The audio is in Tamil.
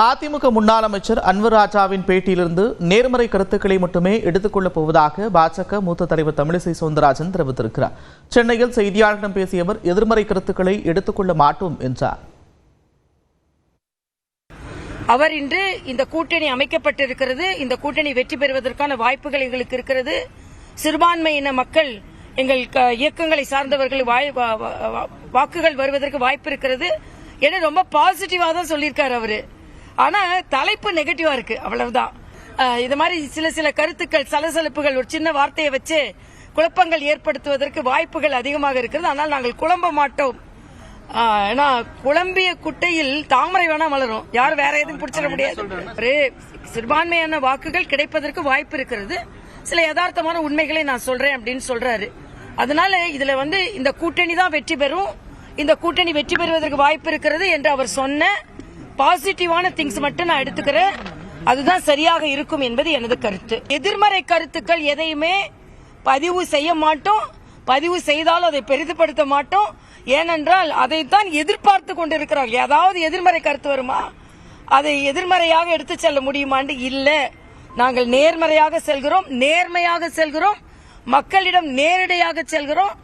அதிமுக முன்னாள் அமைச்சர் அன்வர் ராஜாவின் பேட்டியிலிருந்து நேர்மறை கருத்துக்களை மட்டுமே எடுத்துக் கொள்ளப் போவதாக பாஜக மூத்த தலைவர் தமிழிசை சவுந்தரராஜன் தெரிவித்திருக்கிறார். சென்னையில் செய்தியாளர்களிடம் பேசிய அவர் எதிர்மறை கருத்துக்களை எடுத்துக்கொள்ள மாட்டோம் என்றார். அவர் இன்று இந்த கூட்டணி அமைக்கப்பட்டிருக்கிறது. இந்த கூட்டணி வெற்றி பெறுவதற்கான வாய்ப்புகள் எங்களுக்கு இருக்கிறது. சிறுபான்மையின மக்கள் எங்கள் இயக்கங்களை சார்ந்தவர்கள் வாக்குகள் வருவதற்கு வாய்ப்பு இருக்கிறது என ரொம்ப பாசிட்டிவா தான் சொல்லியிருக்காரு அவரு. ஆனா தலைப்பு நெகட்டிவா இருக்கு, அவ்வளவுதான். இது மாதிரி சில கருத்துக்கள், சலசலப்புகள், ஒரு சின்ன வார்த்தையை வச்சு குழப்பங்கள் ஏற்படுத்துவதற்கு வாய்ப்புகள் அதிகமாக இருக்கிறது. ஆனால் நாங்கள் குழம்ப மாட்டோம். ஏன்னா குழம்பிய குட்டையில் தாமரை வேணா மலரும், யாரும் வேற எதுவும் பிடிச்சிட முடியாது. ஒரு சிறுபான்மையான வாக்குகள் கிடைப்பதற்கு வாய்ப்பு இருக்கிறது. சில யதார்த்தமான உண்மைகளை நான் சொல்றேன் அப்படின்னு சொல்றாரு. அதனால இதுல இந்த கூட்டணி தான் வெற்றி பெறும், இந்த கூட்டணி வெற்றி பெறுவதற்கு வாய்ப்பு இருக்கிறது என்று அவர் சொன்ன பாசிட்டிவான திங்ஸ் மட்டும் நான் எடுத்துக்கிறேன். அதுதான் சரியாக இருக்கும் என்பது எனது கருத்து. எதிர்மறை கருத்துக்கள் எதையுமே பதிவு செய்ய மாட்டோம். பதிவு செய்தாலும் அதை பெரிதுபடுத்த மாட்டோம். ஏனென்றால் அதைத்தான் எதிர்பார்த்து கொண்டிருக்கிறார்கள். ஏதாவது எதிர்மறை கருத்து வருமா, அதை எதிர்மறையாக எடுத்து செல்ல முடியுமான்னு இல்ல. நாங்கள் நேர்மறையாக செல்கிறோம், நேர்மையாக செல்கிறோம், மக்களிடம் நேரடியாக செல்கிறோம்.